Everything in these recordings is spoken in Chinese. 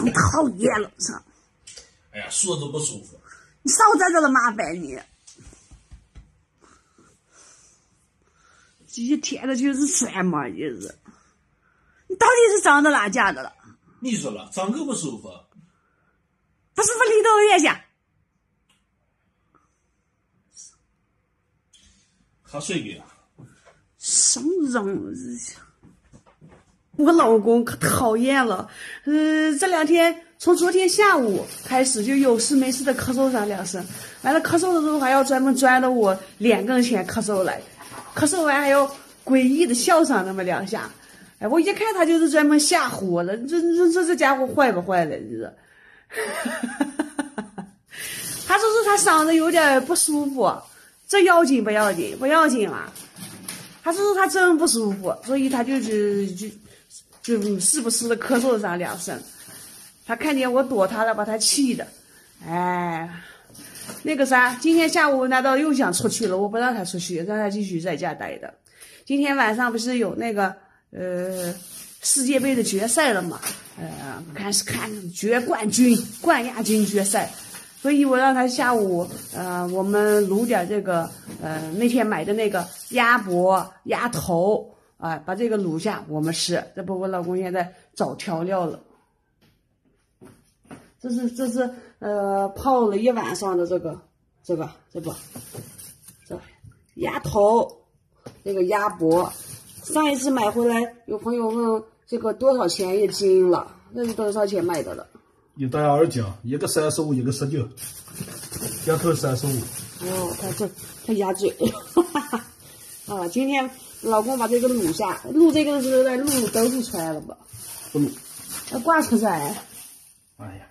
上讨厌了上。哎呀，说着不舒服。你少在这了麻烦你。这一天的就是酸嘛，就是。你到底是长到哪家的了？你说了，长个不舒服。不舒服离到院下。喝水给啊。上扔我老公可讨厌了，这2天从昨天下午开始就有事没事的咳嗽上2声，完了咳嗽的时候还要专门钻到我脸跟前咳嗽来，咳嗽完还要诡异的笑上那么2下，哎，我一看他就是专门吓唬我了，这家伙坏不坏了？你说，他说是他嗓子有点不舒服，这要紧不要紧？不要紧嘛。他说他真不舒服，所以他就时不时的咳嗽上2声。他看见我躲他了，把他气的，哎，那个啥，今天下午难道又想出去了？我不让他出去，让他继续在家待的。今天晚上不是有那个世界杯的决赛了嘛？看决冠军、冠亚军决赛。所以我让他下午，我们卤点这个，那天买的那个鸭脖、鸭头，把这个卤下，我们吃。这不，我老公现在找调料了。这是泡了1晚上的这鸭头，这个鸭脖。上一次买回来，有朋友问这个多少钱1斤了？那是多少钱卖的了？1大2斤，一个35，一个19，鸭头35。哦，他鸭嘴，啊！今天老公把这个卤下，卤这个的时候呢，卤都是出来了吧？不卤，要挂出来。哎呀，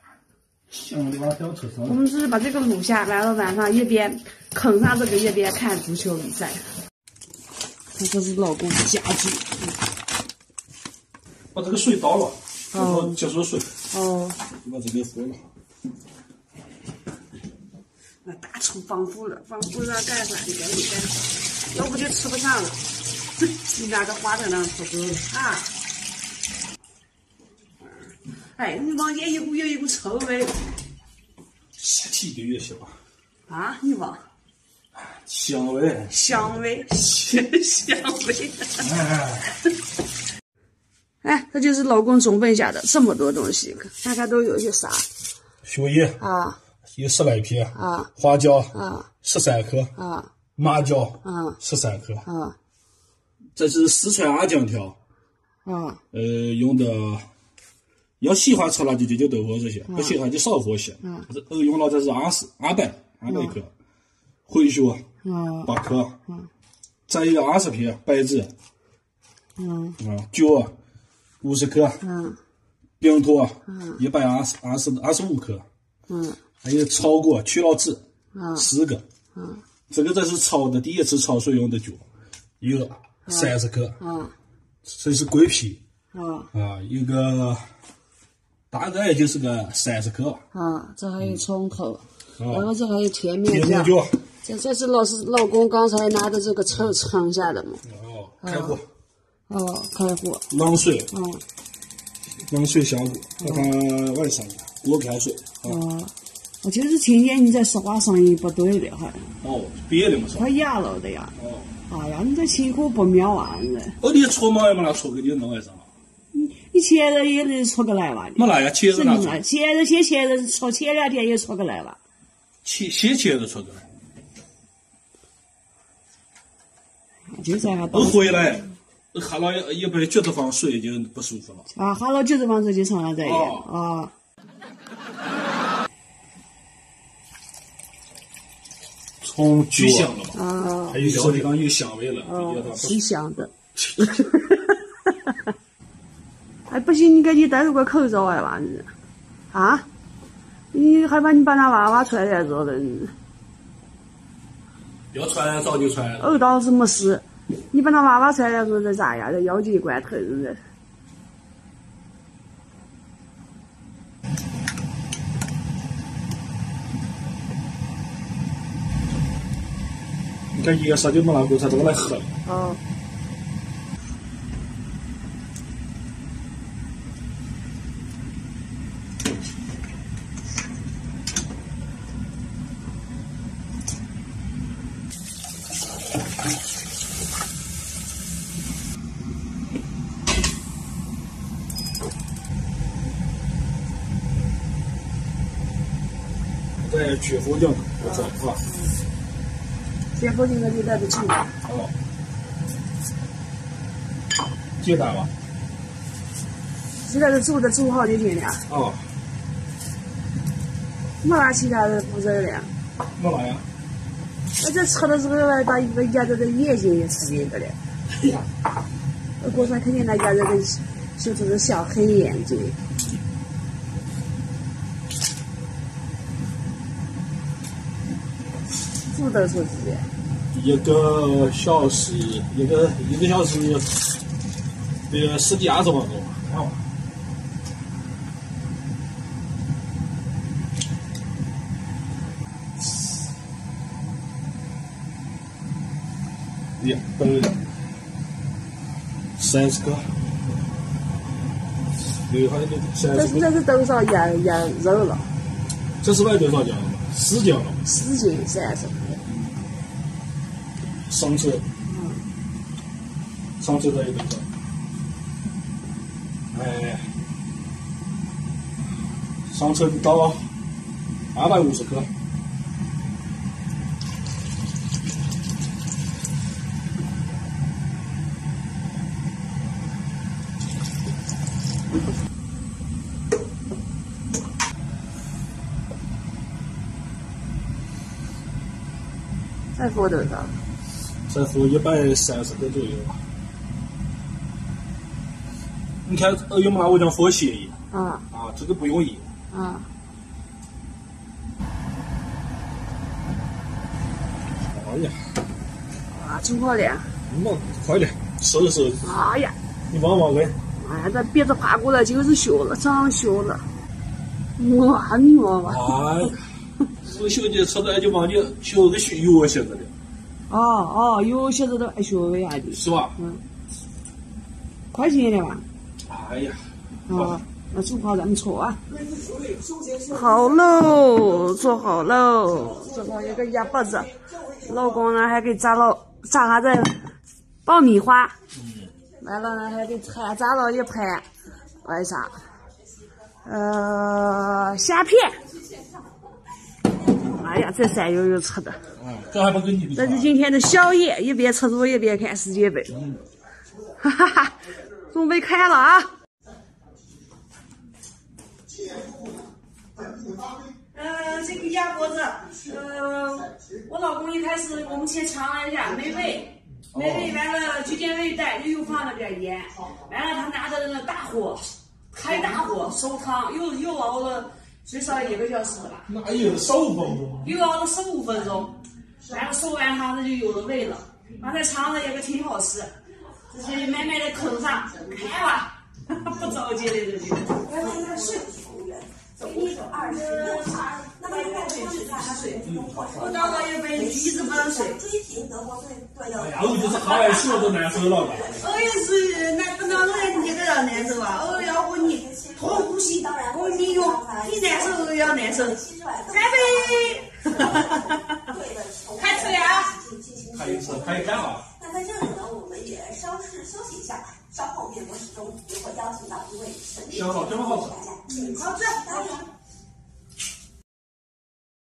香的往掉车上。我们是把这个卤下，完了晚上一边啃上这个，一边看足球比赛。这是老公的家具。把这个水倒了，接触水。哦。把这个喝了。那大厨防腐了，防腐了干啥？你赶紧干啥？要不就吃不上了。你拿个花在那可多了啊！哎，你房间有一股臭味。7个月是吧？啊，你忘？香味。香味。哎，这就是老公准备下的这么多东西，看看都有些啥？血叶啊，有10来片啊，花椒啊13颗啊，麻椒啊13颗啊，这是四川阿姜条啊，用的，要喜欢吃辣就多放这些，不喜欢就少放些。用了这是2百克，茴香8颗，再一个20片白芷，酒50克，冰糖125克，还有炒过去了汁10个，这是炒的，第一次焯水用的酒，有30克，这是桂皮，有个大概就是个30克，这还有葱头，然后这还有甜面酱，这是老公刚才拿的这个称下的嘛，开火，开火，冷水，冷水下锅，把它外上锅开水。我就是听见你在说话声音不对的，好像。别的嘛是。快哑了的呀。哎呀，你这辛苦不妙啊！你搓嘛也没拿搓给你弄外上。你切了也得搓个来吧？没拿呀，切着拿搓。切着搓，切2天也搓个来吧？切着搓个来。就这样。回来，喝了一杯橘子放水就不舒服了。喝了橘子放水就成了这样。葱巨香了嘛？还有料理刚有香味了，挺香的。哎，不行，你赶紧戴着个口罩啊，娃子！啊？你害怕你把那娃娃传染着了？要传染早就传染了。倒是没事，你把那娃娃传染着这咋呀？这要紧关头是。你看叶啥就没拿过才都来喝了。在绝佛酱我这是吧？绝佛酱的就在这煮。哦。鸡蛋吧。现在是煮好就行了。哦。没啥其他的步骤了。没啥呀？那这吃的时候把一个鸭子的眼睛也吃进去了。哎呀。过上看见那鸭子的绣出的小黑眼睛。煮多少时间？1个小时，一个小时，这个10几20分钟吧，看吧。1分30个，6块多30个。这是多少鸭肉了？这是卖多少斤了？10斤了。10斤30。上车。上车的一个。哎，上车到250克。再放多少？再放130个左右吧。你看有没拿我讲放咸盐？这个不用盐。哎呀！煮好了。快点，收。哎呀！你望望看。哎呀，这鼻子爬过来就是小了，长小了。哇，你望望。哎呀！这小姐吃的就往你小个药些子的。有些子都爱小个样的。是吧？快进了吧？哎呀！那煮好咱们搓啊。好喽，做好喽，做好一个鸭脖子。老公呢还给炸下这爆米花。完了呢还给菜炸了一盘，为啥？虾片。哎呀，这3油吃的。这还不跟你。这是今天的宵夜，一边吃肉一边看世界杯。哈哈哈，准备开了啊！这个鸭脖子，我老公一开始我们先尝了一下，没味，完了去见味带，又放了点盐，完了他拿着那个大火，开大火收汤，又熬了最少1个小时吧。哪有15分钟？又熬了15分钟，完了收完汤它就有了味了。刚才尝了一个挺好吃，这些慢慢的口上开吧，不着急的这就。我倒了一杯橘子汁水。哎呀，我就是好爱吃都难受了。是那不能让你这样难受啊！要不你多呼吸，我你用你难受也要难受。干杯！开吃呀！可以干了。那在这里呢，我们也稍事休息一下，稍后面播室中也会邀请到一位神秘嘉宾，大家敬请期待。